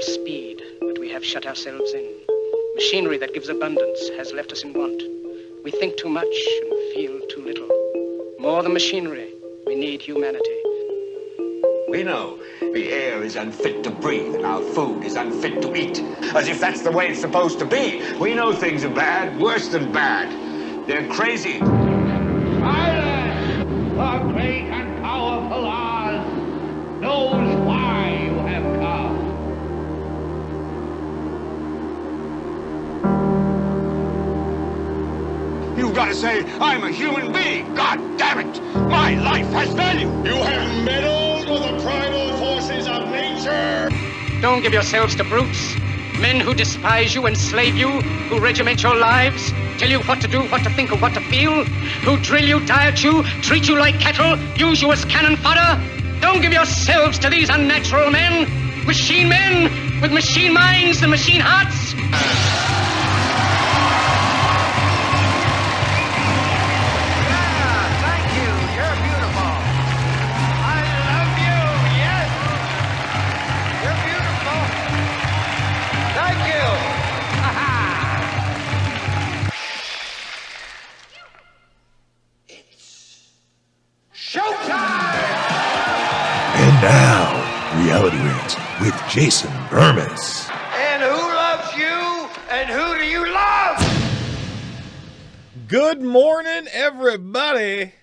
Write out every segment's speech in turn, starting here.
warp speed, but we have shut ourselves in. Machinery that gives abundance has left us in want. We think too much and feel too little. More than machinery, we need humanity. We know the air is unfit to breathe and our food is unfit to eat. As if that's the way it's supposed to be. We know things are bad, worse than bad. They're crazy. Silence! The great and powerful Oz knows why you have come. You've got to say, I'm a human being. God damn it! My life has value. You have meddled with the primal forces of nature. Don't give yourselves to brutes. Men who despise you, enslave you, who regiment your lives, tell you what to do, what to think, or what to feel, who drill you, diet you, treat you like cattle, use you as cannon fodder. Don't give yourselves to these unnatural men with machine minds and machine hearts. And now, Reality Rants with Jason Bermas. And who loves you? And who do you love? Good morning, everybody.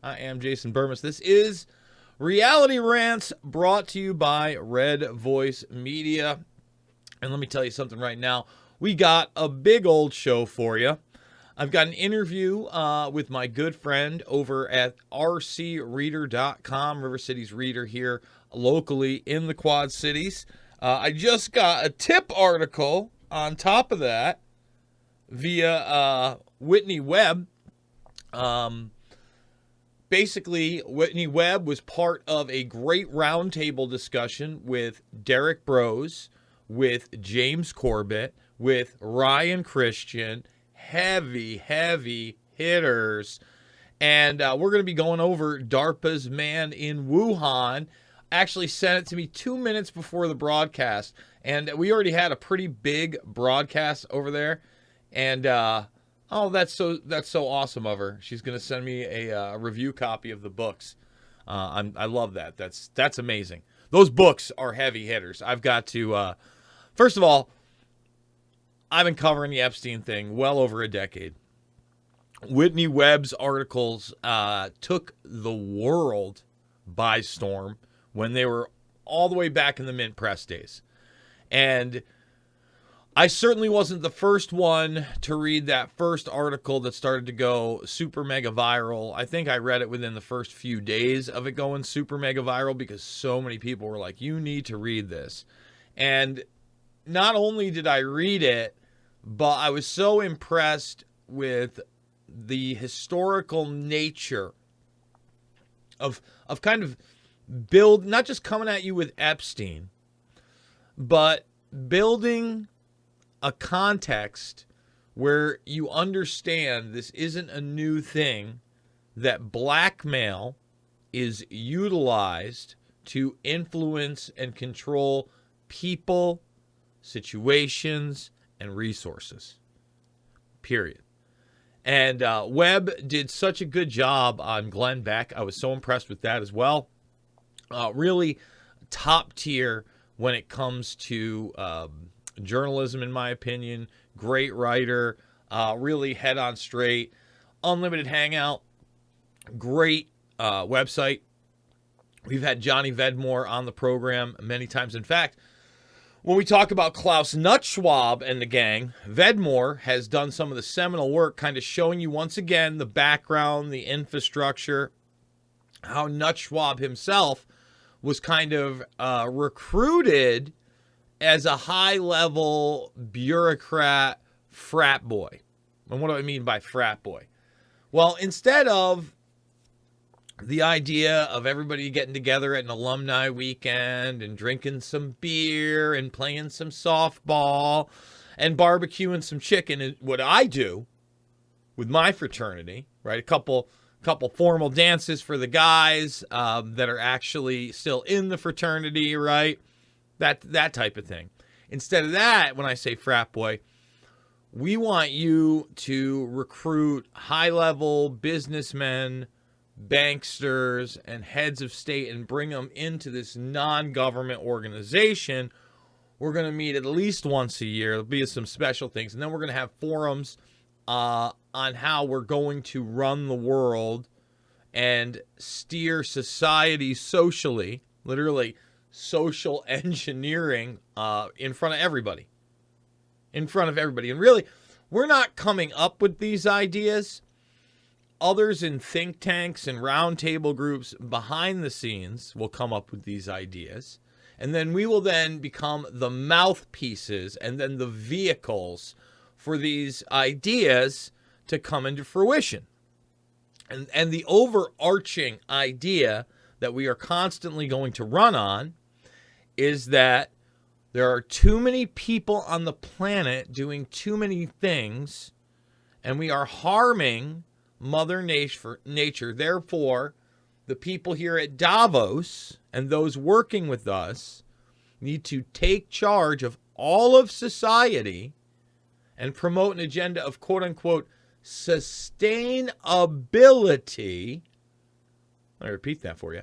I am Jason Bermas. This is Reality Rants brought to you by Red Voice Media. And let me tell you something right now. We got a big old show for you. I've got an interview with my good friend over at rcreader.com, River City's reader here locally in the Quad Cities. I just got a tip article on top of that via Whitney Webb. Basically, Whitney Webb was part of a great roundtable discussion with Derek Brose, with James Corbett, with Ryan Christian, heavy hitters. And we're going to be going over DARPA's man in Wuhan. Actually sent it to me 2 minutes before the broadcast. And we already had a pretty big broadcast over there. And, that's so awesome of her. She's going to send me a review copy of the books. I love that. That's amazing. Those books are heavy hitters. I've got to, first of all, I've been covering the Epstein thing well over a decade. Whitney Webb's articles took the world by storm when they were all the way back in the mint press days. And I certainly wasn't the first one to read that first article that started to go super mega viral. I think I read it within the first few days of it going super mega viral because so many people were like, you need to read this. And not only did I read it, but I was so impressed with the historical nature of kind of not just coming at you with Epstein, but building a context where you understand this isn't a new thing, that blackmail is utilized to influence and control people, situations, and resources, period. And Webb did such a good job on Glenn Beck. I was so impressed with that as well. Really top tier when it comes to journalism, in my opinion. Great writer, really head on straight. Unlimited Hangout, great website. We've had Johnny Vedmore on the program many times. In fact, when we talk about Klaus Schwab and the gang, Vedmore has done some of the seminal work kind of showing you once again the background, the infrastructure, how Schwab himself was kind of recruited as a high-level bureaucrat frat boy. And what do I mean by frat boy? Well, instead of the idea of everybody getting together at an alumni weekend and drinking some beer and playing some softball and barbecuing some chicken is what I do with my fraternity, right? A couple formal dances for the guys that are actually still in the fraternity, right? That type of thing. Instead of that, when I say frat boy, we want you to recruit high-level businessmen, banksters, and heads of state and bring them into this non-government organization. We're going to meet at least once a year. There'll be some special things. And then we're going to have forums on how we're going to run the world and steer society socially, literally social engineering in front of everybody. In front of everybody. And really, we're not coming up with these ideas. Others in think tanks and roundtable groups behind the scenes will come up with these ideas. And then we will then become the mouthpieces and then the vehicles for these ideas to come into fruition. And the overarching idea that we are constantly going to run on is that there are too many people on the planet doing too many things, and we are harming Mother Nature. Therefore, the people here at Davos and those working with us need to take charge of all of society and promote an agenda of quote-unquote sustainability. Let me repeat that for you.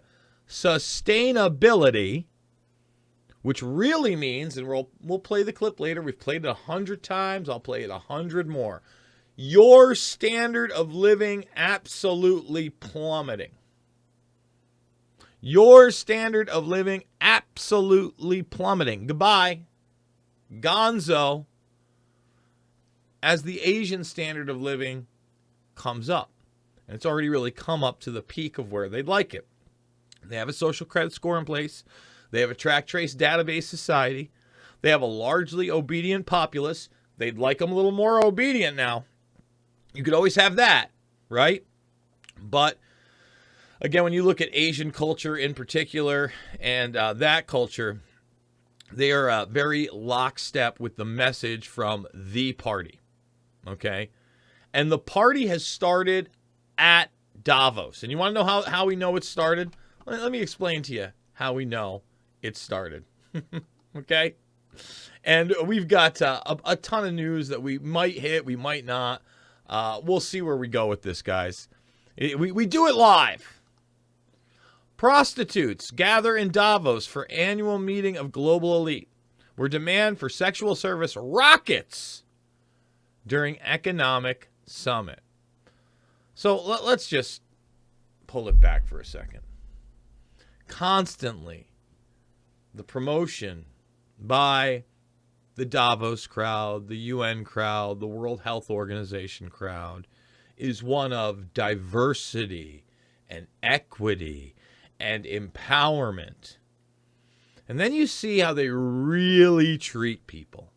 Sustainability, which really means, and we'll play the clip later. We've played it 100 times. I'll play it 100 more. Your standard of living absolutely plummeting. Your standard of living absolutely plummeting. Goodbye. Gonzo. As the Asian standard of living comes up. And it's already really come up to the peak of where they'd like it. They have a social credit score in place. They have a track trace database society. They have a largely obedient populace. They'd like them a little more obedient now. You could always have that, right? But again, when you look at Asian culture in particular and that culture, they are very lockstep with the message from the party, okay? And the party has started at Davos. And you want to know how we know it started? Let me explain to you how we know it started, okay? And we've got a ton of news that we might hit, we might not. We'll see where we go with this, guys. We do it live. Prostitutes gather in Davos for annual meeting of global elite, where demand for sexual service rockets during economic summit. So let's just pull it back for a second. Constantly, the promotion by the Davos crowd, the UN crowd, the World Health Organization crowd is one of diversity and equity and empowerment. And then you see how they really treat people.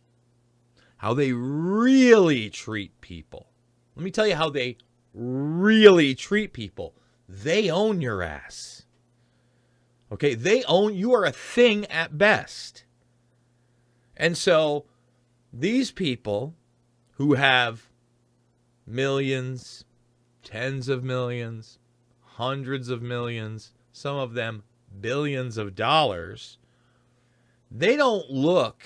How they really treat people. Let me tell you how they really treat people. They own your ass. Okay, they own, you are a thing at best. And so these people who have millions, tens of millions, hundreds of millions, some of them billions of dollars, they don't look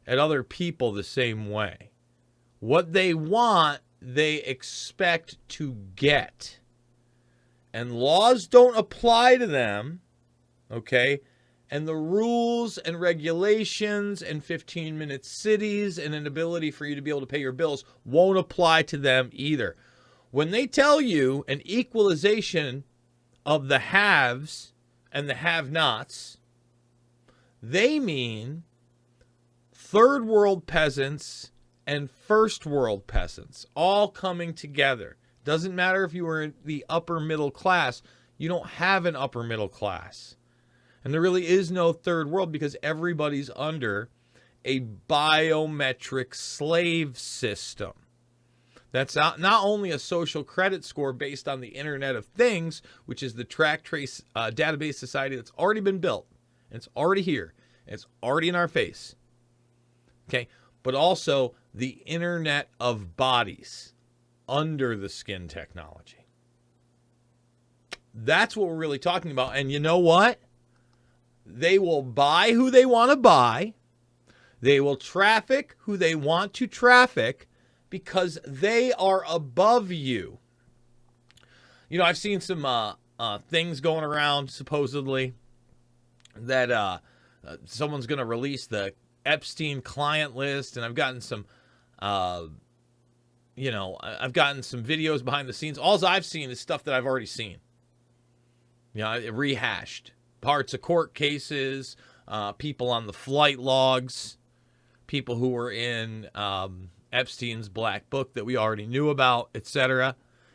at other people the same way. What they want, they expect to get. And laws don't apply to them, okay? And the rules and regulations and 15-minute cities and an ability for you to be able to pay your bills won't apply to them either. When they tell you an equalization of the haves and the have-nots, they mean third world peasants and first world peasants all coming together. Doesn't matter if you were in the upper middle class, you don't have an upper middle class. And there really is no third world because everybody's under a biometric slave system. That's not only a social credit score based on the Internet of Things, which is the track trace database society that's already been built. And it's already here. And it's already in our face. Okay, but also the Internet of Bodies under the skin technology. That's what we're really talking about. And you know what? They will buy who they want to buy. They will traffic who they want to traffic because they are above you. You know, I've seen some things going around supposedly that someone's going to release the Epstein client list, and I've gotten some, I've gotten some videos behind the scenes. All I've seen is stuff that I've already seen. You know, rehashed parts of court cases, people on the flight logs, people who were in Epstein's black book that we already knew about, etc.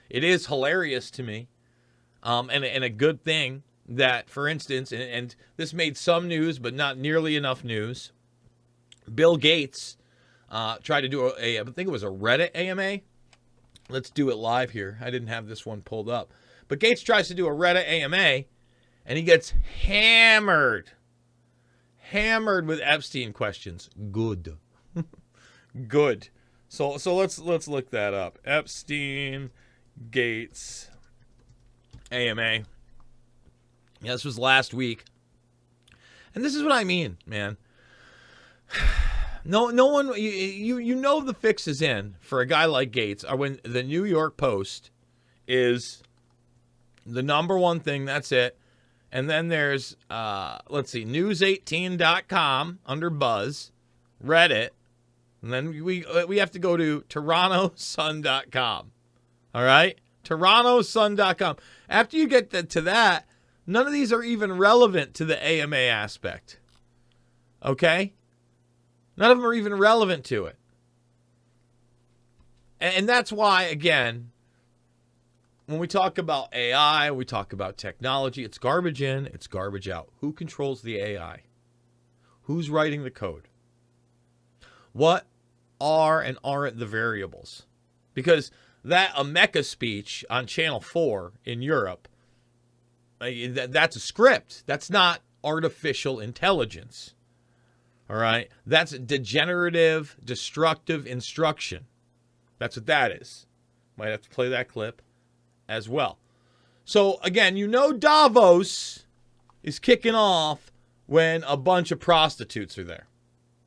It is hilarious to me, and a good thing that, for instance, and this made some news, but not nearly enough news. Bill Gates tried to do I think it was a Reddit AMA. Let's do it live here. I didn't have this one pulled up. But Gates tries to do a Reddit AMA, and he gets hammered with Epstein questions. Good. Good. So let's look that up. Epstein Gates AMA. Yeah, this was last week. And this is what I mean, man. No one, you know the fix is in for a guy like Gates, or when the New York Post is the number one thing, that's it. And then there's, news18.com under Buzz, Reddit, and then we have to go to torontosun.com. All right? torontosun.com. After you get to that, none of these are even relevant to the AMA aspect. Okay? None of them are even relevant to it. And that's why, again, when we talk about AI, we talk about technology, it's garbage in, it's garbage out. Who controls the AI? Who's writing the code? What are and aren't the variables? Because that America speech on Channel 4 in Europe, that's a script. That's not artificial intelligence. All right? That's degenerative, destructive instruction. That's what that is. Might have to play that clip as well. So, again, Davos is kicking off when a bunch of prostitutes are there.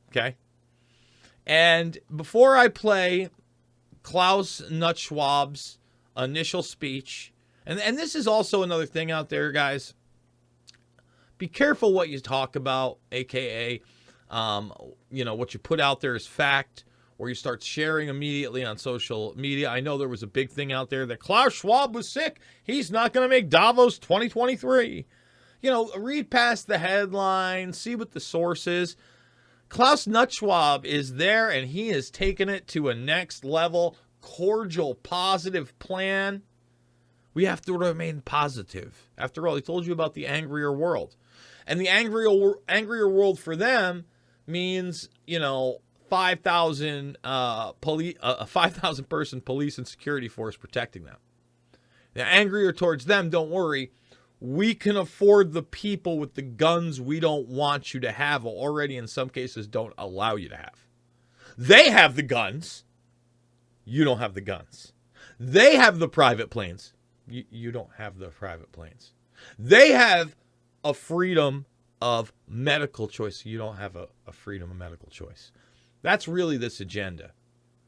Okay? And before I play Klaus Schwab's initial speech, and this is also another thing out there, guys. Be careful what you talk about, a.k.a., what you put out there is fact, or you start sharing immediately on social media. I know there was a big thing out there that Klaus Schwab was sick. He's not going to make Davos 2023. Read past the headline, see what the source is. Klaus Schwab is there, and he has taken it to a next level, cordial, positive plan. We have to remain positive. After all, he told you about the angrier world. And the angrier world for them means, 5,000 a 5,000 person police and security force protecting them. Now, angrier towards them, don't worry. We can afford the people with the guns we don't want you to have, or already in some cases don't allow you to have. They have the guns. You don't have the guns. They have the private planes. You don't have the private planes. They have a freedom of medical choice. You don't have a freedom of medical choice. That's really this agenda,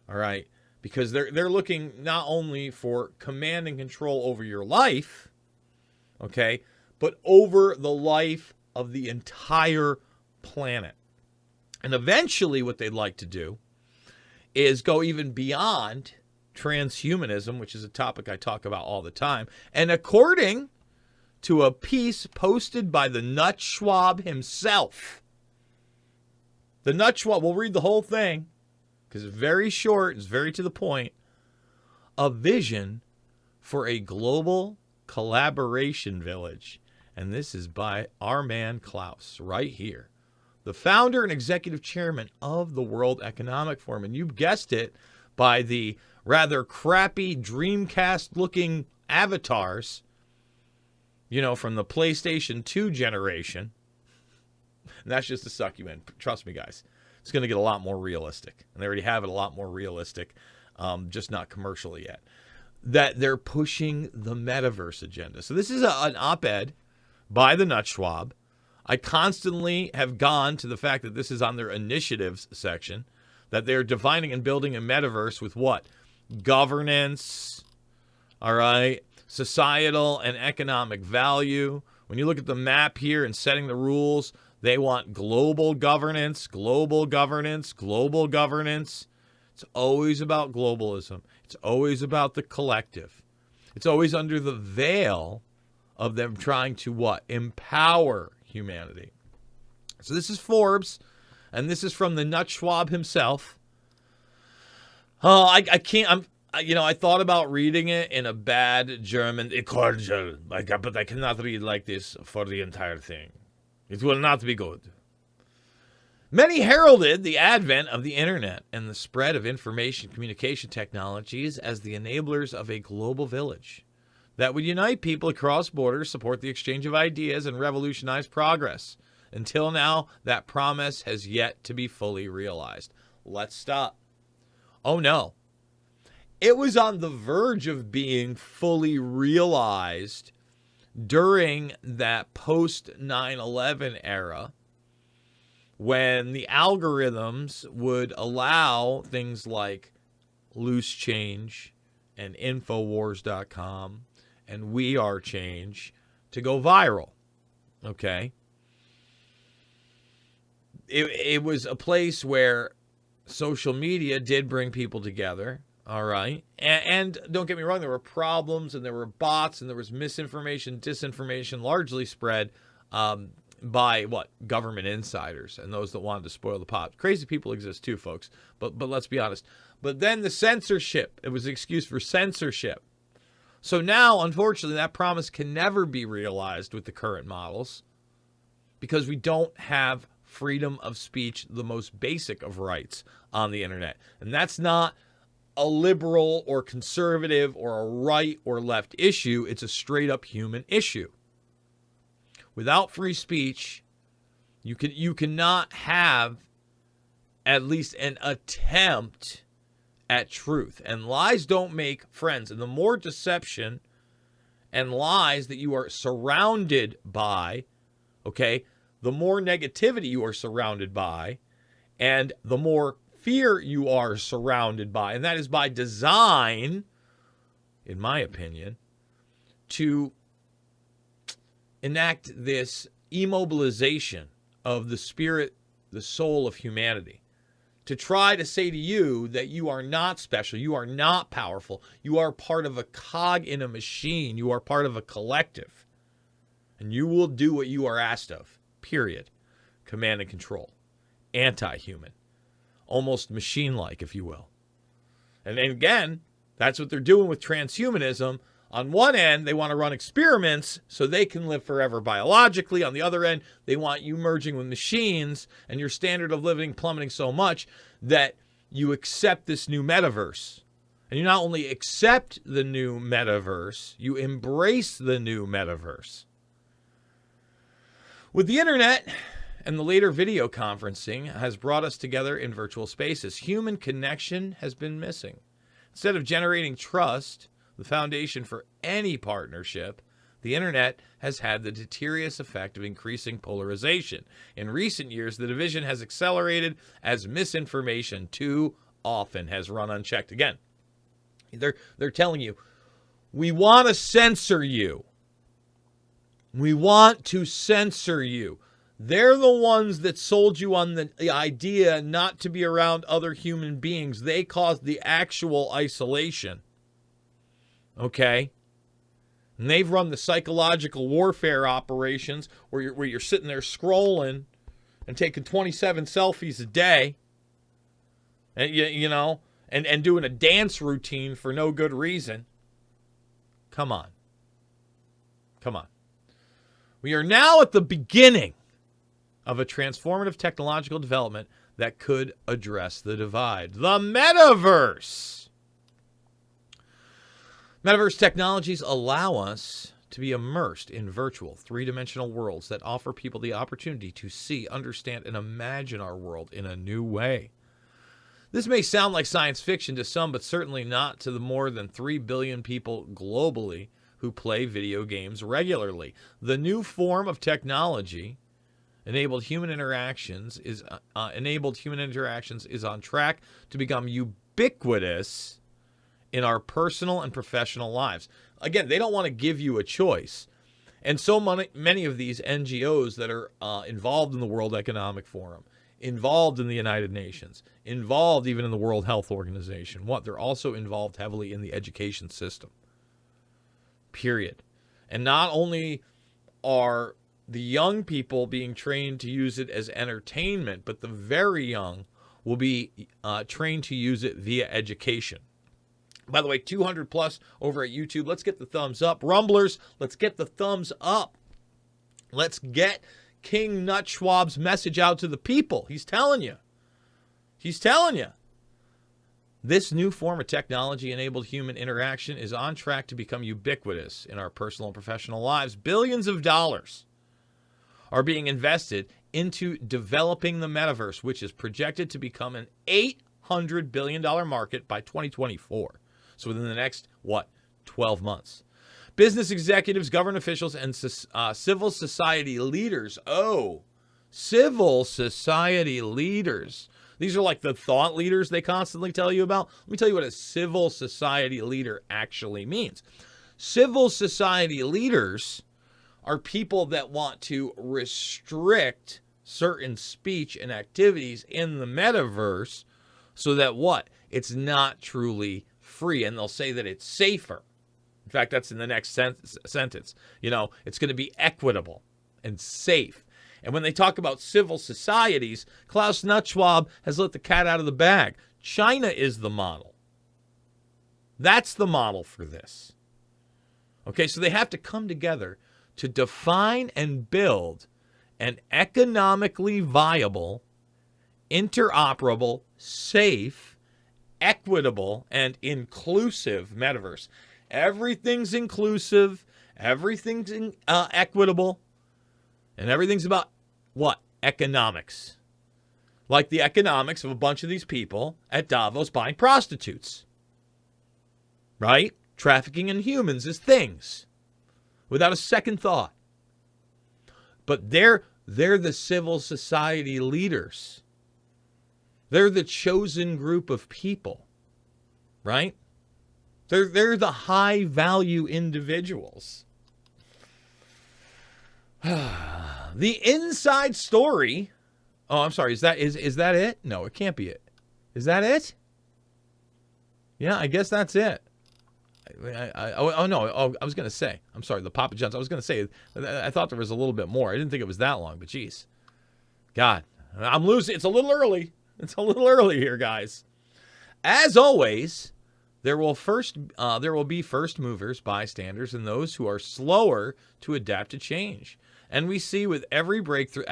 all right? Because they're looking not only for command and control over your life, okay, but over the life of the entire planet. And eventually what they'd like to do is go even beyond transhumanism, which is a topic I talk about all the time. And according to a piece posted by the Nut Schwab himself, the Nut Schwab, we'll read the whole thing because it's very short, it's very to the point. A vision for a global collaboration village. And this is by our man Klaus right here, the founder and executive chairman of the World Economic Forum. And you guessed it, by the rather crappy Dreamcast-looking avatars, from the PlayStation 2 generation. And that's just to suck you in. Trust me, guys. It's going to get a lot more realistic. And they already have it a lot more realistic, just not commercially yet. That they're pushing the Metaverse agenda. So this is an op-ed by the Nut Schwab I constantly have gone to the fact that this is on their initiatives section, that they're defining and building a metaverse with what? Governance, all right, societal and economic value. When you look at the map here and setting the rules, they want global governance, global governance, global governance. It's always about globalism. It's always about the collective. It's always under the veil of them trying to what? Empower humanity. So this is Forbes, and this is from the nut Schwab himself. Oh, I can't. I thought about reading it in a bad German, cordial, but I cannot read like this for the entire thing. It will not be good. Many heralded the advent of the internet and the spread of information communication technologies as the enablers of a global village that would unite people across borders, support the exchange of ideas, and revolutionize progress. Until now, that promise has yet to be fully realized. Let's stop. Oh no. It was on the verge of being fully realized during that post 9/11 era, when the algorithms would allow things like Loose Change and Infowars.com and We Are Change to go viral. Okay? It was a place where social media did bring people together. All right. And don't get me wrong, there were problems and there were bots and there was misinformation, disinformation, largely spread by what? Government insiders and those that wanted to spoil the pot. Crazy people exist too, folks. But let's be honest. But then the censorship, it was an excuse for censorship. So now, unfortunately, that promise can never be realized with the current models because we don't have freedom of speech, the most basic of rights on the internet. And that's not a liberal or conservative or a right or left issue. It's a straight up human issue. Without free speech, you cannot have at least an attempt at truth. And lies don't make friends. And the more deception and lies that you are surrounded by, okay, the more negativity you are surrounded by, and the more fear you are surrounded by, and that is by design, in my opinion, to enact this immobilization of the spirit, the soul of humanity, to try to say to you that you are not special, you are not powerful, you are part of a cog in a machine, you are part of a collective, and you will do what you are asked of, period. Command and control. Anti-human. Almost machine-like, if you will. And again, that's what they're doing with transhumanism. On one end, they want to run experiments so they can live forever biologically. On the other end, they want you merging with machines and your standard of living plummeting so much that you accept this new metaverse. And you not only accept the new metaverse, you embrace the new metaverse. With the internet and the later video conferencing has brought us together in virtual spaces, human connection has been missing. Instead of generating trust, the foundation for any partnership, the internet has had the deleterious effect of increasing polarization. In recent years, the division has accelerated as misinformation too often has run unchecked. Again, they're telling you, we want to censor you. We want to censor you. They're the ones that sold you on the idea not to be around other human beings. They caused the actual isolation. Okay? And they've run the psychological warfare operations where you're sitting there scrolling and taking 27 selfies a day. And and doing a dance routine for no good reason. Come on. Come on. We are now at the beginning of a transformative technological development that could address the divide. The Metaverse. Metaverse technologies allow us to be immersed in virtual, three-dimensional worlds that offer people the opportunity to see, understand, and imagine our world in a new way. This may sound like science fiction to some, but certainly not to the more than 3 billion people globally who play video games regularly. The new form of technology enabled human interactions is on track to become ubiquitous in our personal and professional lives. Again, they don't want to give you a choice. And so many of these NGOs that are involved in the World Economic Forum, involved in the United Nations, involved even in the World Health Organization, they're also involved heavily in the education system. Period. And not only are the young people being trained to use it as entertainment, but the very young will be trained to use it via education. By the way, 200 plus over at YouTube. Let's get the thumbs up. Rumblers, let's get the thumbs up. Let's get King Nut Schwab's message out to the people. He's telling you. He's telling you. This new form of technology-enabled human interaction is on track to become ubiquitous in our personal and professional lives. Billions of dollars are being invested into developing the metaverse, which is projected to become an $800 billion market by 2024. So within the next, 12 months. Business executives, government officials, and civil society leaders. Oh, civil society leaders. These are like the thought leaders they constantly tell you about. Let me tell you what a civil society leader actually means. Civil society leaders are people that want to restrict certain speech and activities in the metaverse so that it's not truly free, and they'll say that it's safer. In fact, that's in the next sentence. It's going to be equitable and safe. And when they talk about civil societies, Klaus Schwab has let the cat out of the bag. China is the model. That's the model for this. Okay, so they have to come together to define and build an economically viable, interoperable, safe, equitable, and inclusive metaverse. Everything's inclusive, everything's equitable, and everything's about economics. Like the economics of a bunch of these people at Davos buying prostitutes. Right? Trafficking in humans is things. Without a second thought. But they're the civil society leaders. They're the chosen group of people. Right? They're the high value individuals. The inside story. Oh, I'm sorry. Is that it? No, it can't be it. Is that it? Yeah, I guess that's it. I was going to say. I'm sorry, the Papa John's. I was going to say, I thought there was a little bit more. I didn't think it was that long, but geez. God, I'm losing. It's a little early. It's a little early here, guys. As always, there will be first movers, bystanders, and those who are slower to adapt to change. And we see with every breakthrough,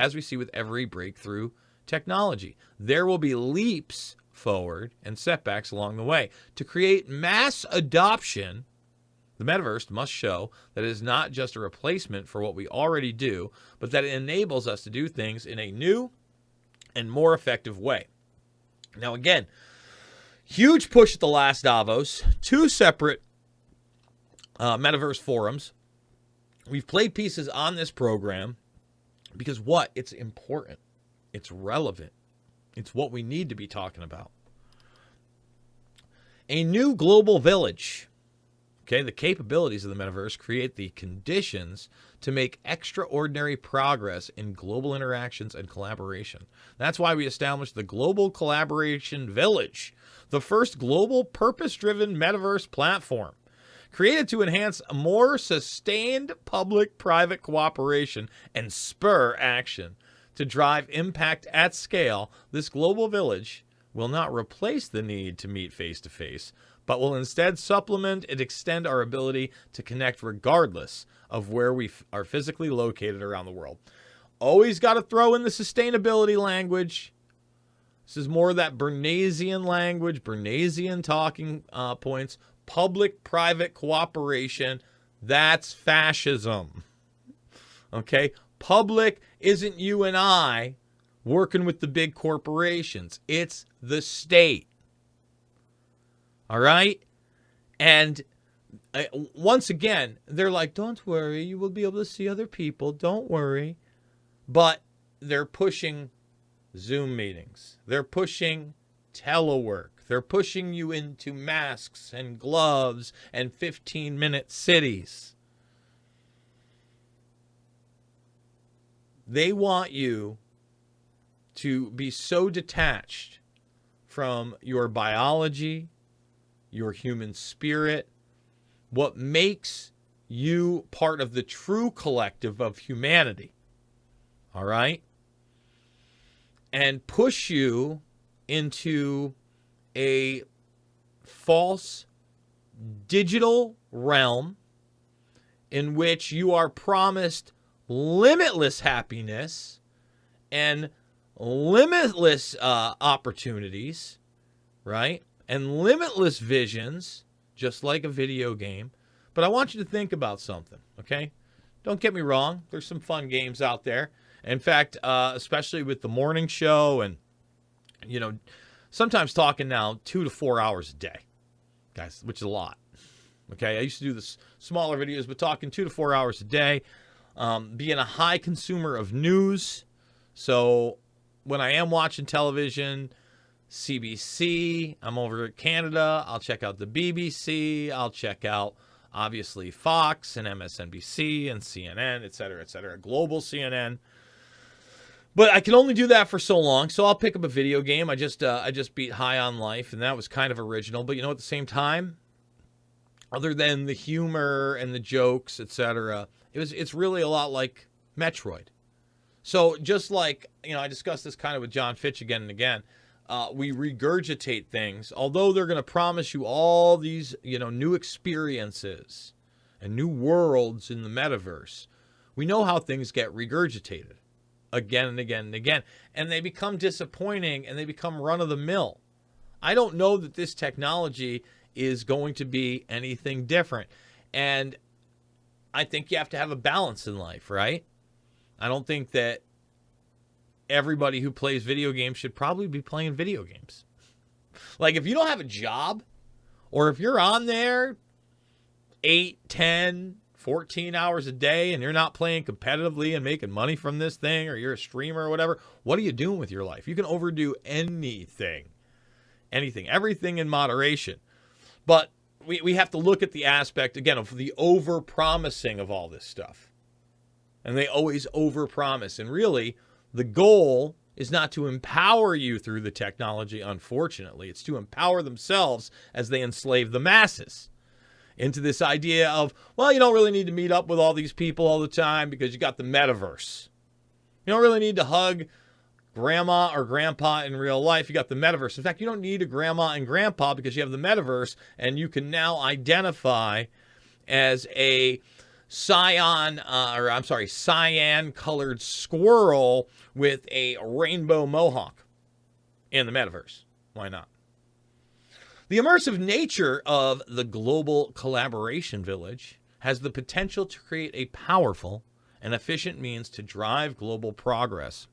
technology, there will be leaps forward and setbacks along the way. To create mass adoption, the metaverse must show that it is not just a replacement for what we already do, but that it enables us to do things in a new and more effective way. Now, again, huge push at the last Davos, 2 separate metaverse forums. We've played pieces on this program because it's important. It's relevant. It's what we need to be talking about. A new global village. Okay, the capabilities of the metaverse create the conditions to make extraordinary progress in global interactions and collaboration. That's why we established the Global Collaboration Village, the first global purpose-driven metaverse platform. Created to enhance a more sustained public-private cooperation and spur action to drive impact at scale, this global village will not replace the need to meet face-to-face, but will instead supplement and extend our ability to connect regardless of where we are physically located around the world. Always got to throw in the sustainability language. This is more of that Bernaysian language, Bernaysian talking points. Public-private cooperation, that's fascism. Okay? Public isn't you and I working with the big corporations. It's the state. All right? And once again, they're like, don't worry, you will be able to see other people. Don't worry. But they're pushing Zoom meetings. They're pushing telework. They're pushing you into masks and gloves and 15-minute cities. They want you to be so detached from your biology, your human spirit, what makes you part of the true collective of humanity. All right? And push you into a false digital realm in which you are promised limitless happiness and limitless opportunities, right? And limitless visions, just like a video game. But I want you to think about something, okay? Don't get me wrong. There's some fun games out there. In fact, especially with the morning show and, you know, sometimes talking now 2 to 4 hours a day, guys, which is a lot. Okay, I used to do this smaller videos, but talking 2 to 4 hours a day, being a high consumer of news. So when I am watching television, CBC, I'm over at Canada, I'll check out the BBC, I'll check out, obviously, Fox and MSNBC and CNN, et cetera, global CNN. But I can only do that for so long, so I'll pick up a video game. I just beat High on Life, and that was kind of original. But, you know, at the same time, other than the humor and the jokes, etc., it's really a lot like Metroid. So just like, you know, I discussed this kind of with John Fitch again and again, we regurgitate things, although they're going to promise you all these, you know, new experiences and new worlds in the metaverse. We know how things get regurgitated again and again and again, and they become disappointing and they become run-of-the-mill. I don't know that this technology is going to be anything different. And I think you have to have a balance in life, right? I don't think that everybody who plays video games should probably be playing video games. Like, if you don't have a job, or if you're on there 8, 10, 14 hours a day and you're not playing competitively and making money from this thing, or you're a streamer or whatever, what are you doing with your life? You can overdo anything, everything in moderation. But we have to look at the aspect, again, of the over-promising of all this stuff. And they always over-promise. And really, the goal is not to empower you through the technology, unfortunately. It's to empower themselves as they enslave the masses into this idea of, well, you don't really need to meet up with all these people all the time because you got the metaverse. You don't really need to hug grandma or grandpa in real life. You got the metaverse. In fact, you don't need a grandma and grandpa because you have the metaverse, and you can now identify as a cyan-colored squirrel with a rainbow mohawk in the metaverse. Why not? The immersive nature of the global collaboration village has the potential to create a powerful and efficient means to drive global progress.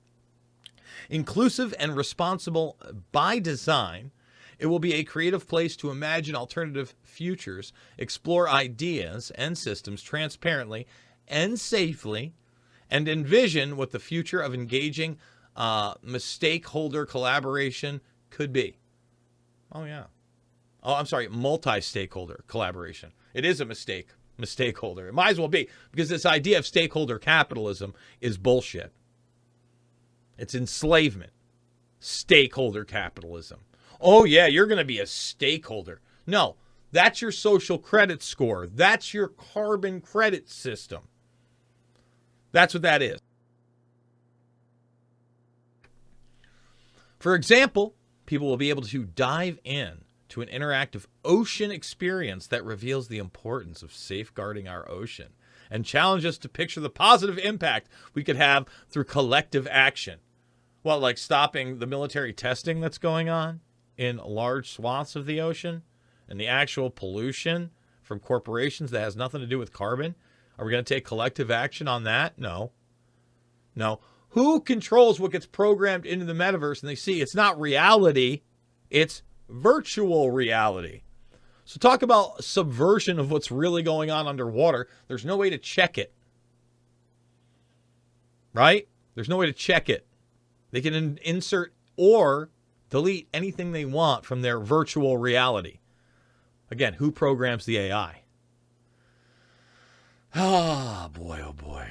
Inclusive and responsible by design, it will be a creative place to imagine alternative futures, explore ideas and systems transparently and safely, and envision what the future of engaging stakeholder collaboration could be. Multi-stakeholder collaboration. It is a stakeholder. It might as well be, because this idea of stakeholder capitalism is bullshit. It's enslavement. Stakeholder capitalism. Oh, yeah, you're going to be a stakeholder. No, that's your social credit score. That's your carbon credit system. That's what that is. For example, people will be able to dive in to an interactive ocean experience that reveals the importance of safeguarding our ocean and challenge us to picture the positive impact we could have through collective action. Well, like stopping the military testing that's going on in large swaths of the ocean and the actual pollution from corporations that has nothing to do with carbon. Are we going to take collective action on that? No. Who controls what gets programmed into the metaverse? And they see it's not reality, it's virtual reality. So talk about subversion of what's really going on underwater. There's no way to check it. Right? There's no way to check it. They can insert or delete anything they want from their virtual reality. Again, who programs the AI? Ah, boy, oh boy.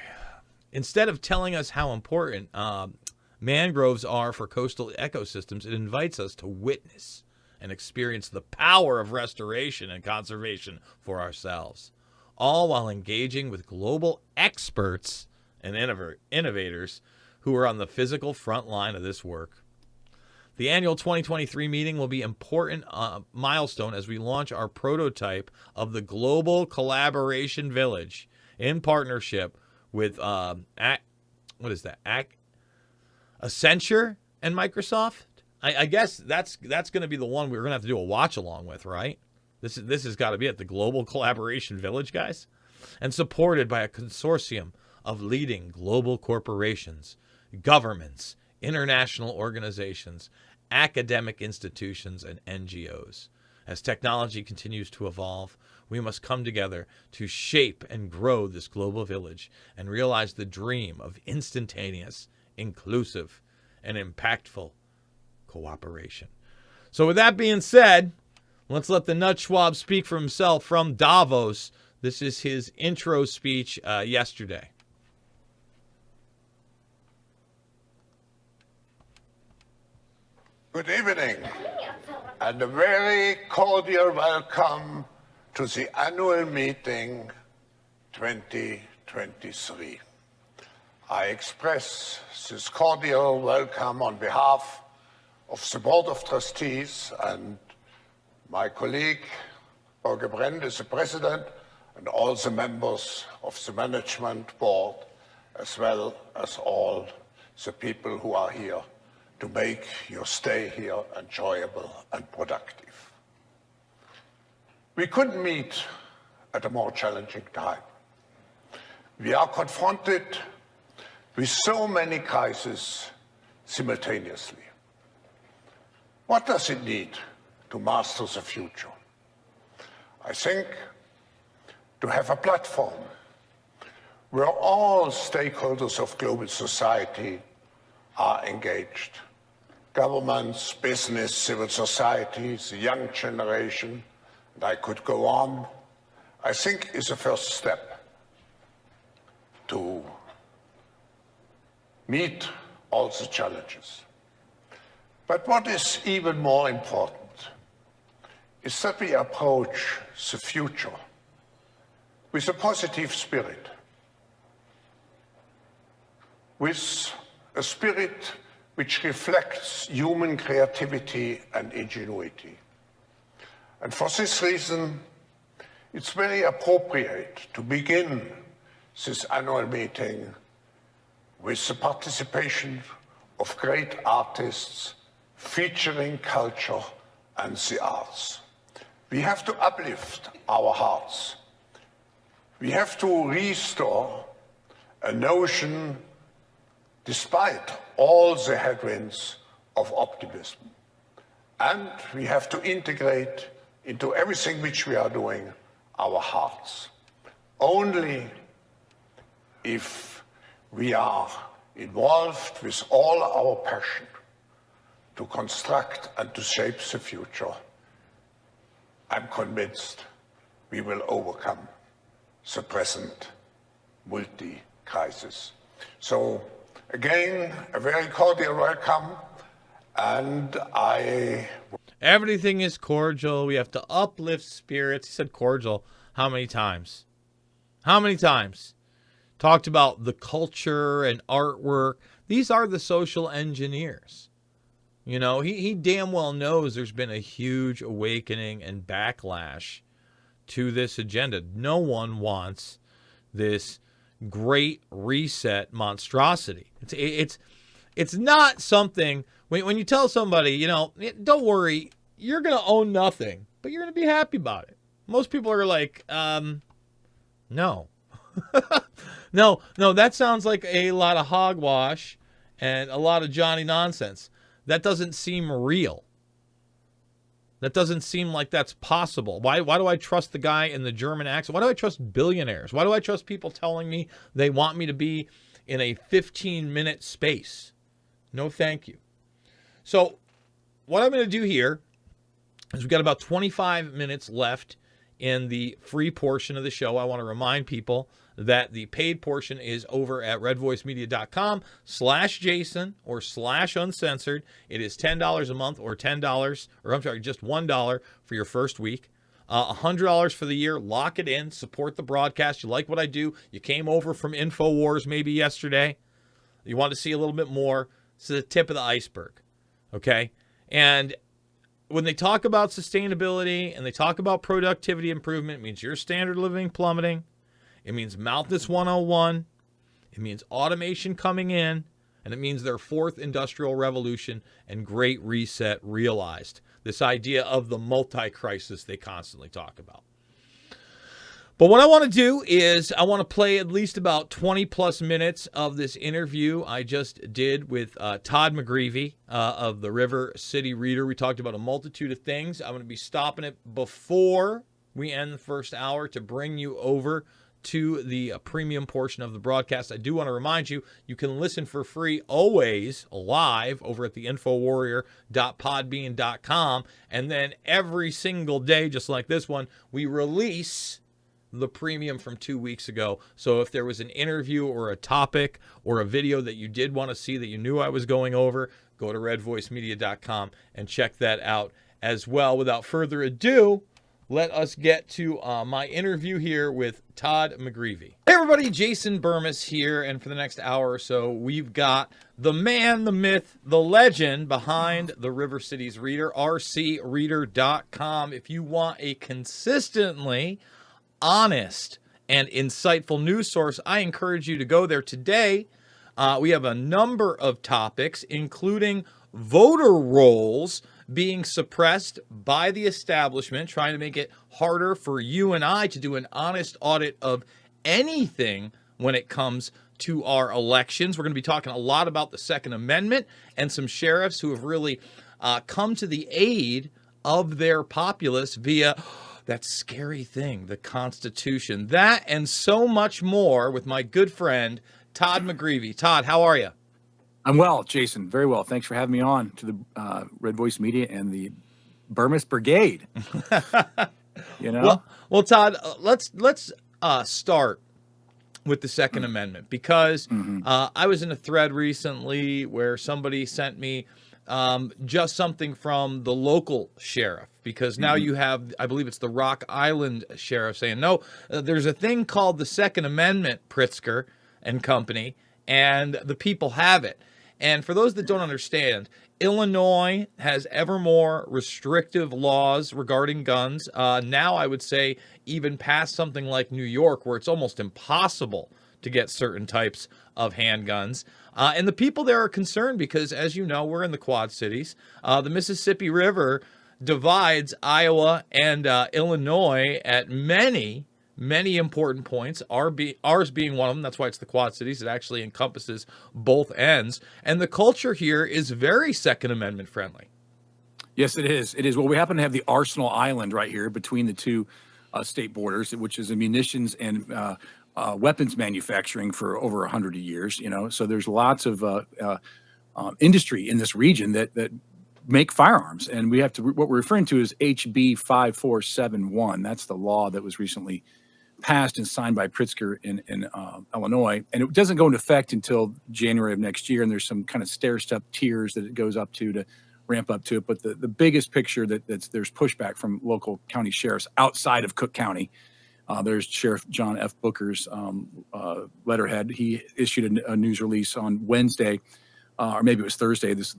Instead of telling us how important mangroves are for coastal ecosystems, it invites us to witness and experience the power of restoration and conservation for ourselves, all while engaging with global experts and innovators who are on the physical front line of this work. The annual 2023 meeting will be an important milestone as we launch our prototype of the Global Collaboration Village in partnership with Accenture and Microsoft. I guess that's going to be the one we're going to have to do a watch along with, right? This has got to be at the Global Collaboration Village, guys, and supported by a consortium of leading global corporations, governments, international organizations, academic institutions, and NGOs. As technology continues to evolve, we must come together to shape and grow this global village and realize the dream of instantaneous, inclusive, and impactful cooperation. So with that being said, let's let the nut Schwab speak for himself from Davos. This is his intro speech yesterday. Good evening, and a very cordial welcome to the annual meeting 2023. I express this cordial welcome on behalf of the Board of Trustees and my colleague, Holger Brend, is the President, and all the members of the Management Board, as well as all the people who are here to make your stay here enjoyable and productive. We couldn't meet at a more challenging time. We are confronted with so many crises simultaneously. What does it need to master the future? I think to have a platform where all stakeholders of global society are engaged. Governments, business, civil society, the young generation, and I could go on, I think is a first step to meet all the challenges. But what is even more important is that we approach the future with a positive spirit, with a spirit which reflects human creativity and ingenuity. And for this reason, it's very appropriate to begin this annual meeting with the participation of great artists featuring culture and the arts. We have to uplift our hearts. We have to restore a notion, despite all the headwinds, of optimism. And we have to integrate into everything which we are doing our hearts. Only if we are involved with all our passion to construct and to shape the future, I'm convinced we will overcome the present multi-crisis. So again, a very cordial welcome, and everything is cordial. We have to uplift spirits. He said cordial. How many times? How many times? Talked about the culture and artwork. These are the social engineers. You know, he damn well knows there's been a huge awakening and backlash to this agenda. No one wants this great reset monstrosity. It's not something, when you tell somebody, you know, don't worry, you're going to own nothing, but you're going to be happy about it. Most people are like, no. no, that sounds like a lot of hogwash and a lot of Johnny nonsense. That doesn't seem real. That doesn't seem like that's possible. Why do I trust the guy in the German accent? Why do I trust billionaires? Why do I trust people telling me they want me to be in a 15-minute space. No, thank you. So what I'm going to do here is we've got about 25 minutes left in the free portion of the show. I want to remind people that the paid portion is over at redvoicemedia.com/Jason or /uncensored. It is $10 a month or $10, or I'm sorry, just $1 for your first week. $100 for the year. Lock it in. Support the broadcast. You like what I do. You came over from InfoWars maybe yesterday. You want to see a little bit more. This is the tip of the iceberg. Okay? And when they talk about sustainability and they talk about productivity improvement, it means your standard of living plummeting. It means Malthus 101. It means automation coming in. And it means their fourth industrial revolution and great reset realized. This idea of the multi-crisis they constantly talk about. But what I want to do is I want to play at least about 20 plus minutes of this interview I just did with Todd McGreevy of the River City Reader. We talked about a multitude of things. I'm going to be stopping it before we end the first hour to bring you over to the premium portion of the broadcast. I do want to remind you, you can listen for free always live over at the infowarrior.podbean.com. And then every single day, just like this one, we release the premium from 2 weeks ago. So if there was an interview or a topic or a video that you did want to see that you knew I was going over, go to redvoicemedia.com and check that out as well. Without further ado, let us get to my interview here with Todd McGreevy. Hey everybody, Jason Bermas here, and for the next hour or so, we've got the man, the myth, the legend behind the River Cities Reader, rcreader.com. If you want a consistently honest and insightful news source, I encourage you to go there today. We have a number of topics, including voter rolls being suppressed by the establishment, trying to make it harder for you and I to do an honest audit of anything when it comes to our elections. We're going to be talking a lot about the Second Amendment and some sheriffs who have really come to the aid of their populace via that scary thing, the Constitution. That and so much more with my good friend, Todd McGreevy. Todd, how are you? I'm well, Jason. Very well. Thanks for having me on to the Red Voice Media and the Bermas Brigade. You know? Well, Todd, let's start with the Second Amendment, because I was in a thread recently where somebody sent me just something from the local sheriff, because now you have, I believe it's the Rock Island sheriff saying, no, there's a thing called the Second Amendment, Pritzker and company, and the people have it. And for those that don't understand, Illinois has ever more restrictive laws regarding guns. Now I would say even past something like New York, where it's almost impossible to get certain types of handguns. And the people there are concerned because, as you know, we're in the Quad Cities. The Mississippi River divides Iowa and Illinois at many important points, ours being one of them. That's why it's the Quad Cities. It actually encompasses both ends. And the culture here is very Second Amendment friendly. Yes, it is. It is. Well, we happen to have the Arsenal Island right here between the two state borders, which is a munitions and weapons manufacturing for over 100 years. You know, so there's lots of industry in this region that make firearms. And we have to, what we're referring to is HB 5471. That's the law that was recently passed and signed by Pritzker in Illinois. And it doesn't go into effect until January of next year. And there's some kind of stair-step tiers that it goes up to ramp up to it. But the biggest picture there's pushback from local county sheriffs outside of Cook County. There's Sheriff John F. Booker's letterhead. He issued a news release on Wednesday, or maybe it was Thursday, this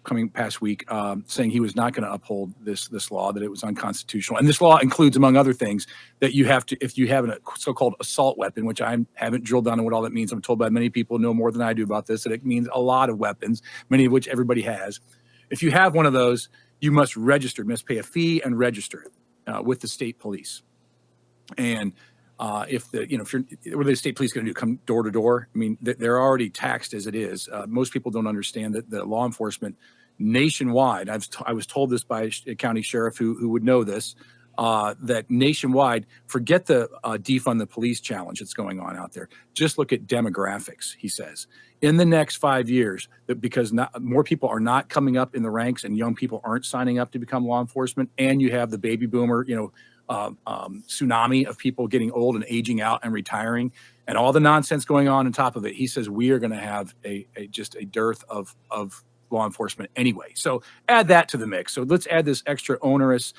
coming past week, saying he was not going to uphold this law, that it was unconstitutional. And this law includes, among other things, that you have to, if you have a so-called assault weapon, which I haven't drilled down on what all that means. I'm told by many people who know more than I do about this, that it means a lot of weapons, many of which everybody has. If you have one of those, you must register, must pay a fee and register it with the state police. And if what are the state police going to do? Come door to door? I mean, they're already taxed as it is. Most people don't understand that the law enforcement nationwide, I was told this by a county sheriff who would know this, that nationwide, forget the defund the police challenge that's going on out there. Just look at demographics, he says. In the next 5 years, because more people are not coming up in the ranks and young people aren't signing up to become law enforcement, and you have the baby boomer, tsunami of people getting old and aging out and retiring, and all the nonsense going on top of it, he says we are going to have just a dearth of law enforcement anyway. So add that to the mix. So let's add this extra onerous.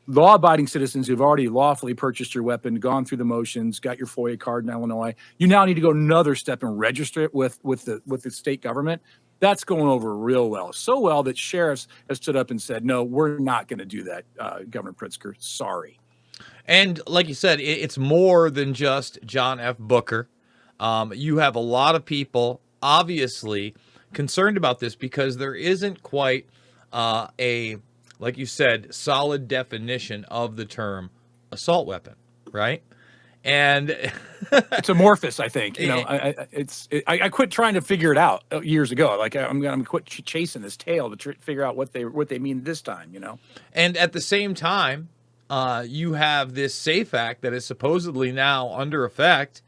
Law-abiding citizens who've already lawfully purchased your weapon, gone through the motions, got your FOIA card in Illinois, you now need to go another step and register it with the state government. That's going over real well. So well that sheriffs have stood up and said, no, we're not going to do that, Governor Pritzker. Sorry. And like you said, it's more than just John F. Booker. You have a lot of people obviously concerned about this because there isn't quite like you said, solid definition of the term assault weapon, right? And it's amorphous, I think. I quit trying to figure it out years ago. Like I'm going to quit chasing this tail to figure out what they mean this time. And at the same time, you have this SAFE Act that is supposedly now under effect.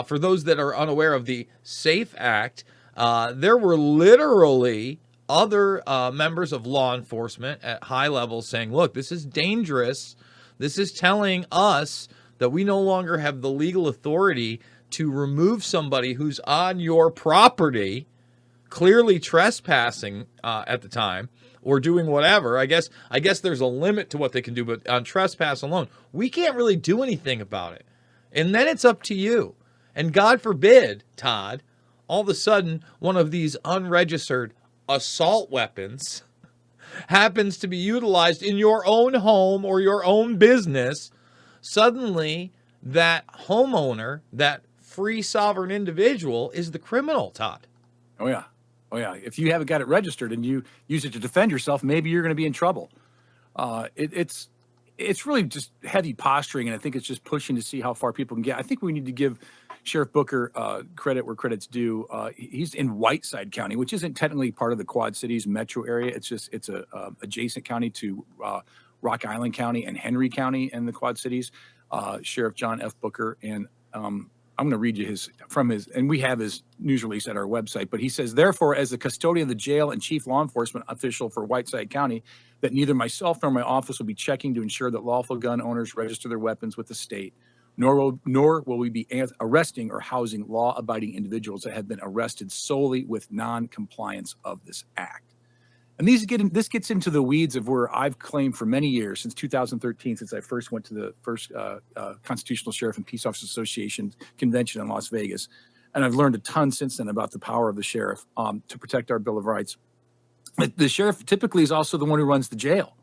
For those that are unaware of the SAFE Act, there were literally other members of law enforcement at high levels saying, look, this is dangerous. This is telling us that we no longer have the legal authority to remove somebody who's on your property, clearly trespassing at the time or doing whatever. I guess there's a limit to what they can do, but on trespass alone, we can't really do anything about it. And then it's up to you. And God forbid, Todd, all of a sudden, one of these unregistered assault weapons happens to be utilized in your own home or your own business. Suddenly, that homeowner, that free sovereign individual, is the criminal, Todd. Oh, yeah. If you haven't got it registered and you use it to defend yourself, maybe you're going to be in trouble. It's really just heavy posturing, and I think it's just pushing to see how far people can get. I think we need to give Sheriff Booker credit where credit's due. He's in Whiteside County, which isn't technically part of the Quad Cities metro area. It's a adjacent county to Rock Island County and Henry County in the Quad Cities. Sheriff John F. Booker, and I'm going to read you and we have his news release at our website, but he says, therefore, as the custodian of the jail and chief law enforcement official for Whiteside County, that neither myself nor my office will be checking to ensure that lawful gun owners register their weapons with the state, nor will we be arresting or housing law-abiding individuals that have been arrested solely with non-compliance of this act. And this gets into the weeds of where I've claimed for many years, since 2013, since I first went to the first Constitutional Sheriff and Peace Officers Association convention in Las Vegas. And I've learned a ton since then about the power of the sheriff to protect our Bill of Rights. The sheriff typically is also the one who runs the jail.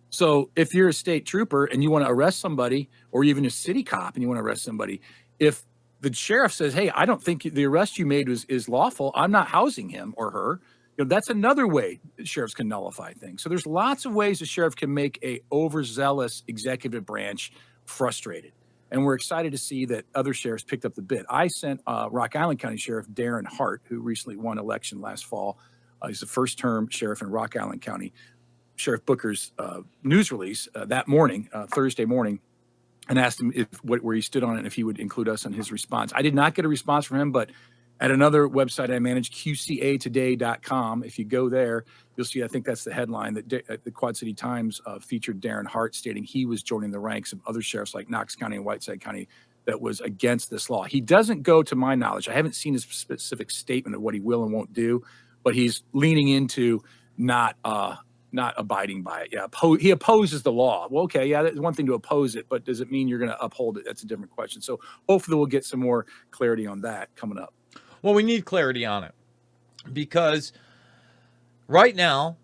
So if you're a state trooper and you want to arrest somebody, or even a city cop and you want to arrest somebody, if the sheriff says, hey, I don't think the arrest you made is lawful, I'm not housing him or her, that's another way sheriffs can nullify things. So there's lots of ways the sheriff can make a overzealous executive branch frustrated. And we're excited to see that other sheriffs picked up the bit. I sent Rock Island County Sheriff Darren Hart, who recently won election last fall. He's the first term sheriff in Rock Island County. Sheriff Booker's news release that morning, Thursday morning, and asked him where he stood on it and if he would include us in his response. I did not get a response from him, but at another website I manage, QCAtoday.com, if you go there, you'll see, I think that's the headline, that the Quad City Times featured Darren Hart stating he was joining the ranks of other sheriffs like Knox County and Whiteside County that was against this law. He doesn't go, to my knowledge, I haven't seen a specific statement of what he will and won't do, but he's leaning into not abiding by it. Yeah, he opposes the law. Well, okay, yeah, that's one thing to oppose it, but does it mean you're going to uphold it? That's a different question. So hopefully we'll get some more clarity on that coming up. Well, we need clarity on it because right now,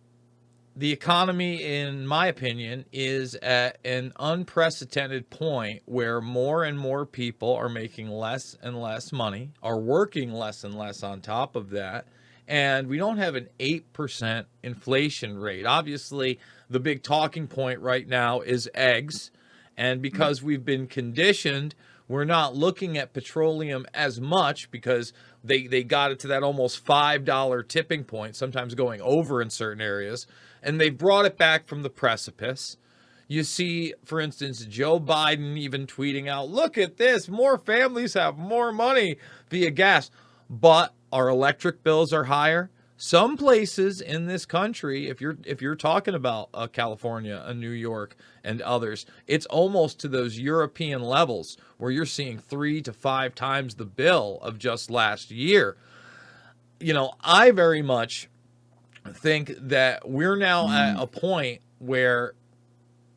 the economy, in my opinion, is at an unprecedented point where more and more people are making less and less money, are working less and less on top of that, and we don't have an 8% inflation rate. Obviously, the big talking point right now is eggs, and because we've been conditioned, we're not looking at petroleum as much because they got it to that almost $5 tipping point, sometimes going over in certain areas, and they brought it back from the precipice. You see, for instance, Joe Biden even tweeting out, look at this, more families have more money via gas, but our electric bills are higher. Some places in this country, if you're talking about California, New York, and others, it's almost to those European levels where you're seeing 3 to 5 times the bill of just last year. I very much think that we're now at a point where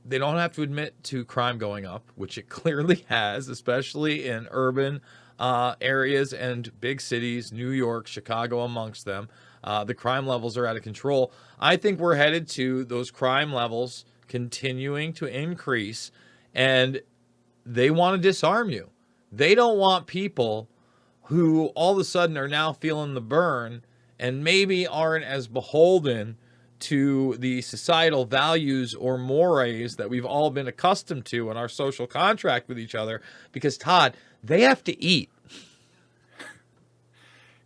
they don't have to admit to crime going up, which it clearly has, especially in urban areas and big cities, New York, Chicago amongst them. The crime levels are out of control. I think we're headed to those crime levels continuing to increase, and they want to disarm you. They don't want people who all of a sudden are now feeling the burn and maybe aren't as beholden to the societal values or mores that we've all been accustomed to in our social contract with each other, because, Todd, they have to eat.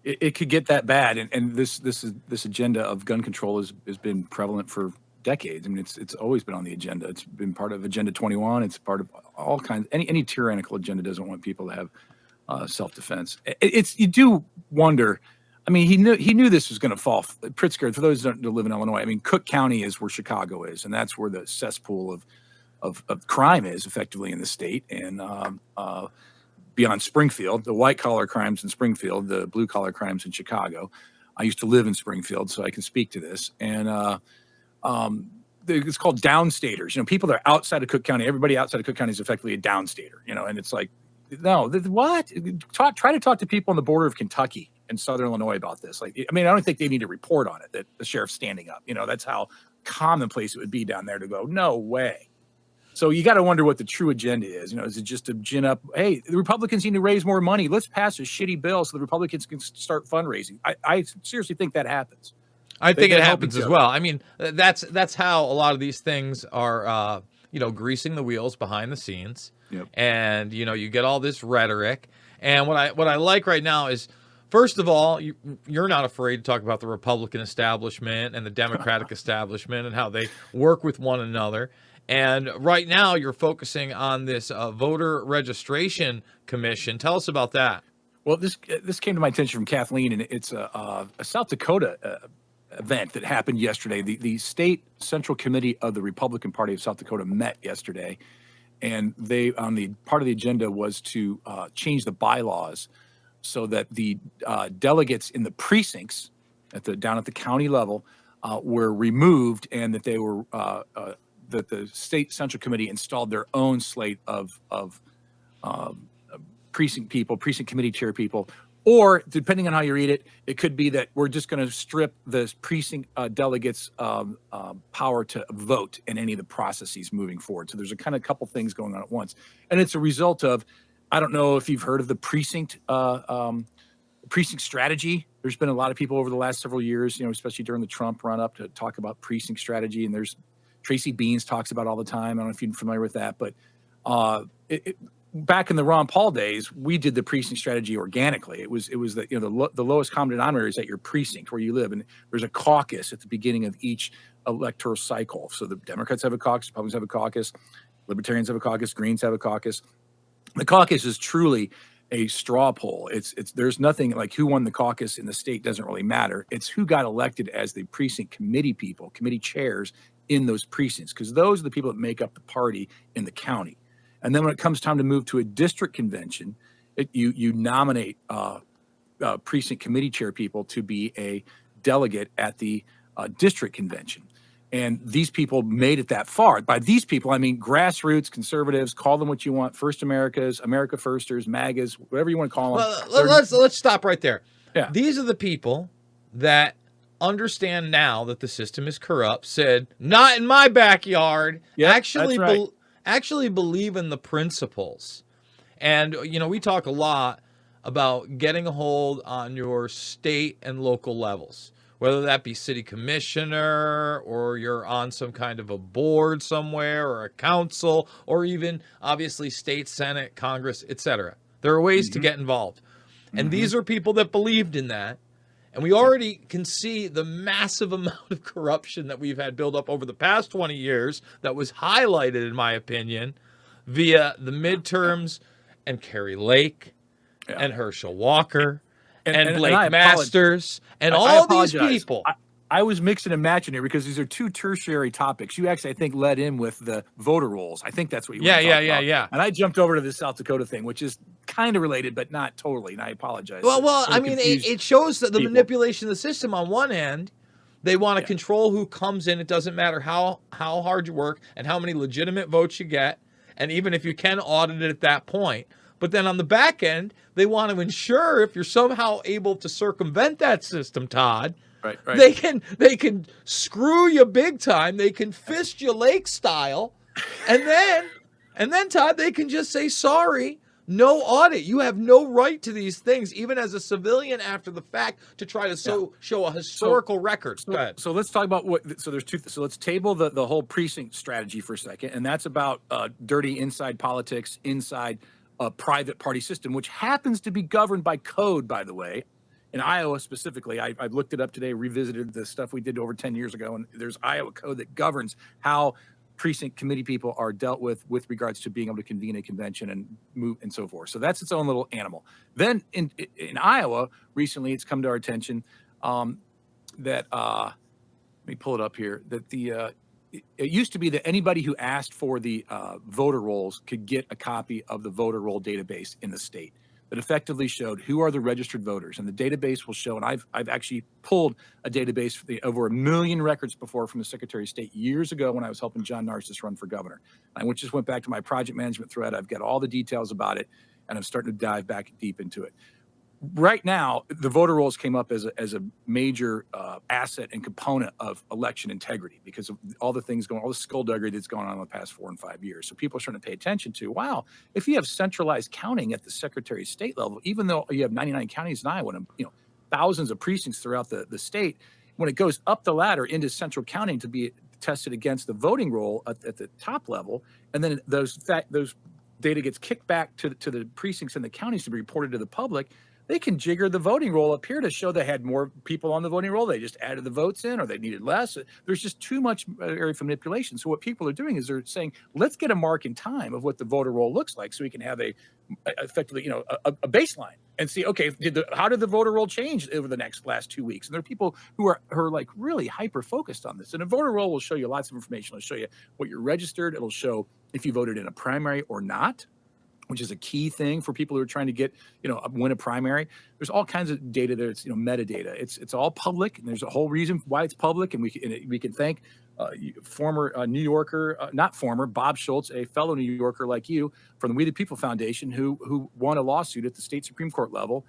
It could get that bad, and this agenda of gun control has been prevalent for decades. I mean, it's always been on the agenda. It's been part of Agenda 21. It's part of all kinds. Any tyrannical agenda doesn't want people to have self-defense. You do wonder. I mean, he knew this was going to fall. Pritzker, for those that don't live in Illinois, I mean, Cook County is where Chicago is, and that's where the cesspool of crime is effectively in the state. And beyond Springfield, the white-collar crimes in Springfield, the blue-collar crimes in Chicago. I used to live in Springfield, so I can speak to this. And it's called downstaters. People that are outside of Cook County, everybody outside of Cook County is effectively a downstater, and it's like, no, what? Try to talk to people on the border of Kentucky and Southern Illinois about this. I don't think they need to report on it, that the sheriff's standing up. That's how commonplace it would be down there to go, no way. So you got to wonder what the true agenda is. Is it just to gin up, hey, the Republicans need to raise more money. Let's pass a shitty bill so the Republicans can start fundraising. I seriously think that happens. I think it happens as well. I mean, that's how a lot of these things are, greasing the wheels behind the scenes. Yep. And, you get all this rhetoric. And what I like right now is, first of all, you're not afraid to talk about the Republican establishment and the Democratic establishment and how they work with one another. And right now you're focusing on this voter registration commission. Tell us about that. Well, this came to my attention from Kathleen, and it's a South Dakota event that happened yesterday. The state central committee of the Republican Party of South Dakota met yesterday, and they on the part of the agenda was to change the bylaws so that the delegates in the precincts down at the county level were removed, and that they were that the state central committee installed their own slate of precinct people, precinct committee chair people, or depending on how you read it, it could be that we're just going to strip the precinct delegates power to vote in any of the processes moving forward. So there's a couple things going on at once, and it's a result of, I don't know if you've heard of the precinct strategy. There's been a lot of people over the last several years, especially during the Trump run up, to talk about precinct strategy, and there's Tracy Beans talks about all the time. I don't know if you're familiar with that, but back in the Ron Paul days, we did the precinct strategy organically. It was that the lowest common denominator is at your precinct where you live, and there's a caucus at the beginning of each electoral cycle. So the Democrats have a caucus, Republicans have a caucus, Libertarians have a caucus, Greens have a caucus. The caucus is truly a straw poll. It's there's nothing like who won the caucus in the state doesn't really matter. It's who got elected as the precinct committee people, committee chairs in those precincts, because those are the people that make up the party in the county. And then when it comes time to move to a district convention, you nominate precinct committee chair people to be a delegate at the district convention. And these people made it that far. By these people, I mean grassroots conservatives, call them what you want, First Americas, America Firsters, MAGAs, whatever you want to call them. Well, let's stop right there. Yeah. These are the people that understand now that the system is corrupt, said, not in my backyard, actually believe in the principles. And, we talk a lot about getting a hold on your state and local levels, whether that be city commissioner or you're on some kind of a board somewhere or a council or even obviously state, Senate, Congress, etc. There are ways to get involved. And these are people that believed in that. And we already can see the massive amount of corruption that we've had build up over the past 20 years that was highlighted, in my opinion, via the midterms and Carrie Lake and Herschel Walker and Blake Masters and all these people. I was mixing and matching here because these are two tertiary topics. You actually, I think, led in with the voter rolls. I think that's what you were talking about. Yeah. And I jumped over to the South Dakota thing, which is kind of related, but not totally. And I apologize. Well, I mean, it shows that the manipulation of the system on one end. They want to control who comes in. It doesn't matter how hard you work and how many legitimate votes you get. And even if you can audit it at that point. But then on the back end, they want to ensure if you're somehow able to circumvent that system, Todd, right. They can screw you big time. They can fist you Lake style, and then Todd, they can just say sorry, no audit. You have no right to these things, even as a civilian after the fact, to try to show a historical record. Go ahead. So let's talk about there's two. So let's table the whole precinct strategy for a second, and that's about dirty inside politics, inside a private party system, which happens to be governed by code, by the way. In Iowa specifically, I looked it up today, revisited the stuff we did over 10 years ago, and there's Iowa code that governs how precinct committee people are dealt with regards to being able to convene a convention and move and so forth. So that's its own little animal. Then in Iowa, recently it's come to our attention that, let me pull it up here, that it used to be that anybody who asked for the voter rolls could get a copy of the voter roll database in the state that effectively showed who are the registered voters. And the database will show, and I've actually pulled a database for over 1 million records before from the Secretary of State years ago when I was helping John Narcissus run for governor. I just went back to my project management thread. I've got all the details about it, and I'm starting to dive back deep into it. Right now, the voter rolls came up as a major asset and component of election integrity because of all the things all the skullduggery that's going on in the past 4 and 5 years. So people are starting to pay attention to, wow, if you have centralized counting at the Secretary of State level, even though you have 99 counties in Iowa and thousands of precincts throughout the state, when it goes up the ladder into central counting to be tested against the voting roll at the top level, and then those data gets kicked back to the precincts and the counties to be reported to the public, they can jigger the voting roll up here to show they had more people on the voting roll. They just added the votes in, or they needed less. There's just too much area for manipulation. So what people are doing is they're saying, let's get a mark in time of what the voter roll looks like, so we can have effectively a baseline and see, okay, how did the voter roll change over the last 2 weeks? And there are people who are like really hyper focused on this. And a voter roll will show you lots of information. It'll show you what you're registered. It'll show if you voted in a primary or not, which is a key thing for people who are trying to get, win a primary. There's all kinds of data there. It's, metadata. It's all public, and there's a whole reason why it's public. And we can thank former New Yorker, not former, Bob Schultz, a fellow New Yorker like you, from the We the People Foundation, who won a lawsuit at the state Supreme Court level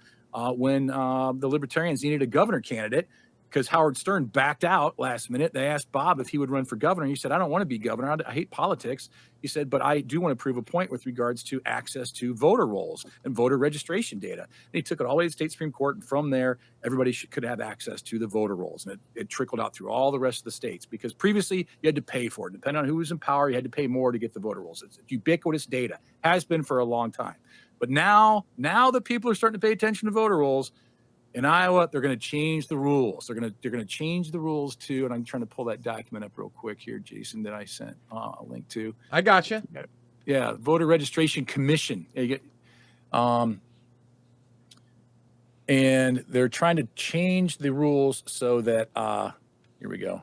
when the Libertarians needed a governor candidate, because Howard Stern backed out last minute. They asked Bob if he would run for governor. He said, I don't want to be governor. I hate politics. He said, but I do want to prove a point with regards to access to voter rolls and voter registration data. And he took it all the way to the state Supreme Court. And from there, everybody could have access to the voter rolls. And it trickled out through all the rest of the states, because previously you had to pay for it. Depending on who was in power, you had to pay more to get the voter rolls. It's ubiquitous data, has been for a long time. But now that people are starting to pay attention to voter rolls, in Iowa, they're going to change the rules. They're going to change the rules too. And I'm trying to pull that document up real quick here, Jason, that I sent a link to. I got you. Yeah, Voter Registration Commission. And they're trying to change the rules so that here we go.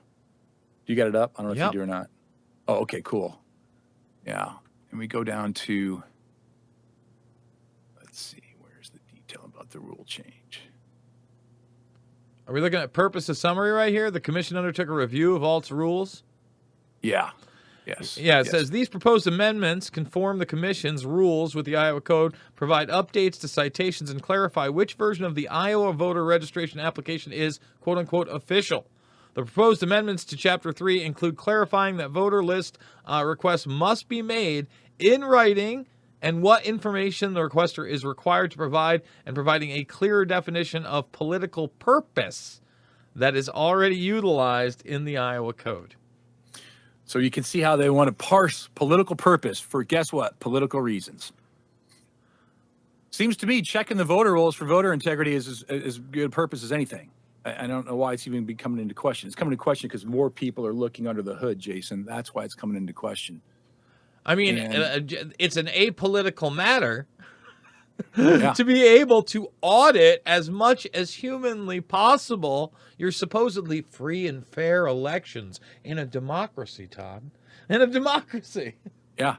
Do you got it up? I don't know if you do or not. Oh, okay, cool. Yeah, and we go down to. Let's see, where's the detail about the rule change? Are we looking at purpose of summary right here? The commission undertook a review of all its rules. Yeah. Yes. Yeah, it says these proposed amendments conform the commission's rules with the Iowa Code, provide updates to citations, and clarify which version of the Iowa voter registration application is quote-unquote official. The proposed amendments to Chapter 3 include clarifying that voter list requests must be made in writing and what information the requester is required to provide, and providing a clearer definition of political purpose that is already utilized in the Iowa Code. So you can see how they want to parse political purpose for, guess what, political reasons. Seems to me checking the voter rolls for voter integrity is as good a purpose as anything. I don't know why it's even be coming into question. It's coming into question because more people are looking under the hood, Jason. That's why it's coming into question. I mean, it's an apolitical matter Yeah. to be able to audit as much as humanly possible your supposedly free and fair elections in a democracy, Todd. In a democracy. Yeah.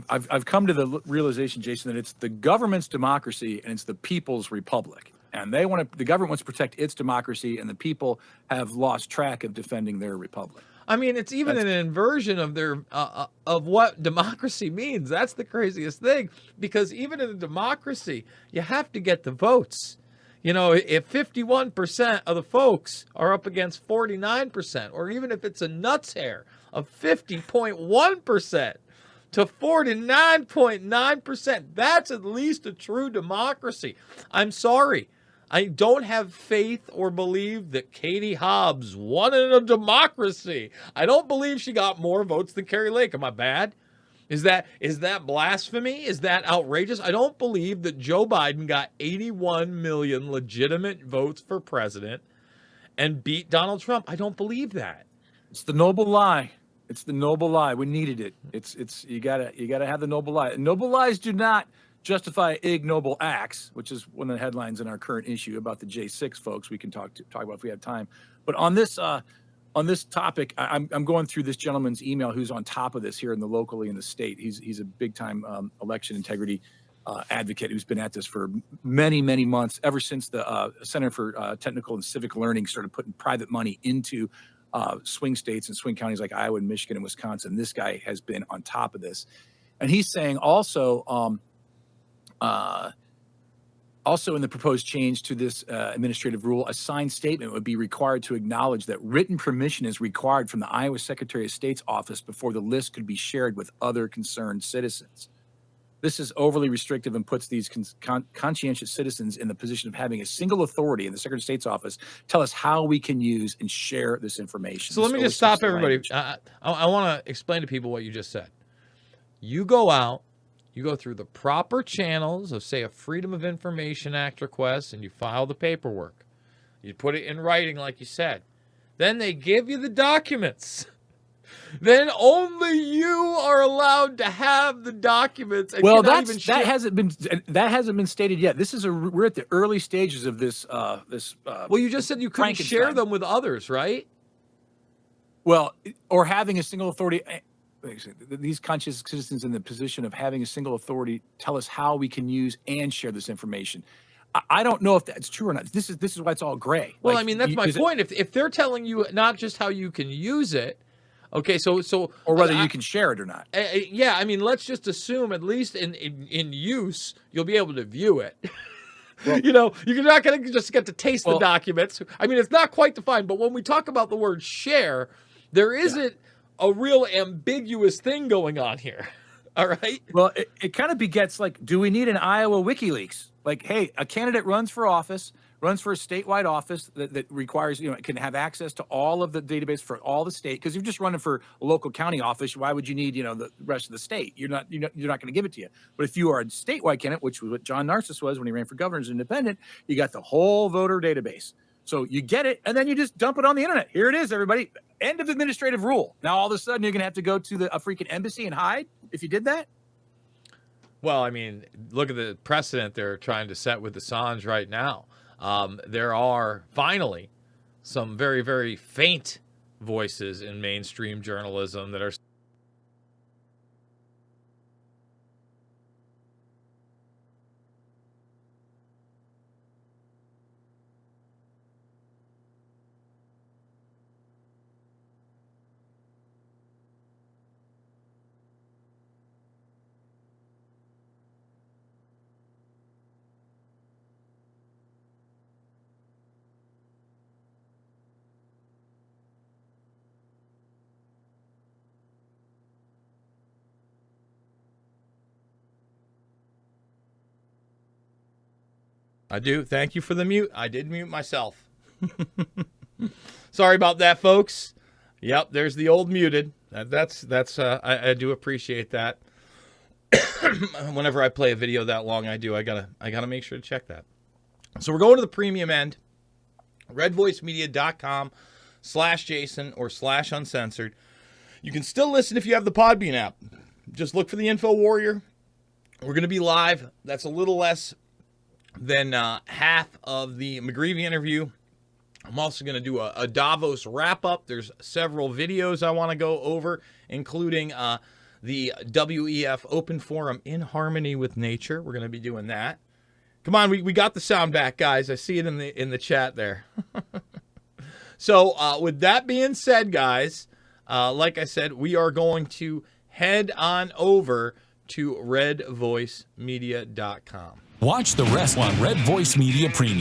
I've come to the realization, Jason, that it's the government's democracy and it's the people's republic. And the government wants to protect its democracy, and the people have lost track of defending their republic. I mean, it's even an inversion of their of what democracy means. That's the craziest thing, because even in a democracy, you have to get the votes. You know, if 51% of the folks are up against 49%, or even if it's a nuts hair of 50.1% to 49.9%, that's at least a true democracy. I'm sorry. I don't have faith or believe that Katie Hobbs won in a democracy. I don't believe she got more votes than Carrie Lake. Am I bad? Is that blasphemy? Is that outrageous? I don't believe that Joe Biden got 81 million legitimate votes for president and beat Donald Trump. I don't believe that. It's the noble lie. It's the noble lie. We needed it. It's you gotta have the noble lie. Noble lies do not justify ignoble acts, which is one of the headlines in our current issue about the J6 folks. We can talk about if we have time. But on this topic, I'm going through this gentleman's email who's on top of this here locally in the state. He's a big time election integrity advocate who's been at this for many months, ever since the Center for Technical and Civic Learning started putting private money into swing states and swing counties like Iowa and Michigan and Wisconsin. This guy has been on top of this, and he's saying also in the proposed change to this administrative rule, a signed statement would be required to acknowledge that written permission is required from the Iowa Secretary of State's office before the list could be shared with other concerned citizens. This is overly restrictive and puts these conscientious citizens in the position of having a single authority in the Secretary of State's office tell us how we can use and share this information. So let me just stop everybody. I want to explain to people what you just said. You go out, you go through the proper channels of, say, a Freedom of Information Act request, and you file the paperwork. You put it in writing, like you said. Then they give you the documents. Then only you are allowed to have the documents. And well, that hasn't been stated yet. We're at the early stages of this. Well, you just said you couldn't share them with others, right? Well, or having a single authority. These conscious citizens in the position of having a single authority tell us how we can use and share this information. I don't know if that's true or not. This is why it's all gray. Well, I mean, that's my point. If they're telling you not just how you can use it, okay, so or whether you can share it or not. Yeah, I mean, let's just assume at least in use you'll be able to view it. Well, you know, you're not going to just get to taste the documents. I mean, it's not quite defined, but when we talk about the word share, there isn't a real ambiguous thing going on here. All right. Well, it kind of begets like, do we need an Iowa WikiLeaks? Like, hey, a candidate runs for a statewide office that requires, can have access to all of the database for all the state. Because if you're just running for a local county office, why would you need, the rest of the state? You're not going to give it to you. But if you are a statewide candidate, which was what John Narcissus was when he ran for governor as independent, you got the whole voter database. So you get it, and then you just dump it on the internet. Here it is, everybody. End of administrative rule. Now, all of a sudden, you're going to have to go to a freaking embassy and hide if you did that? Well, I mean, look at the precedent they're trying to set with Assange right now. There are finally some very, very faint voices in mainstream journalism that are I do. Thank you for the mute. I did mute myself. Sorry about that, folks. Yep, there's the old muted. I do appreciate that. Whenever I play a video that long, I gotta make sure to check that. So we're going to the premium end. redvoicemedia.com/Jason or /uncensored. You can still listen if you have the Podbean app. Just look for the Info Warrior. We're going to be live. That's a little less than half of the McGreevy interview. I'm also going to do a Davos wrap-up. There's several videos I want to go over, including the WEF Open Forum in Harmony with Nature. We're going to be doing that. Come on, we got the sound back, guys. I see it in the chat there. So with that being said, guys, like I said, we are going to head on over to redvoicemedia.com. Watch the rest on Red Voice Media Premium.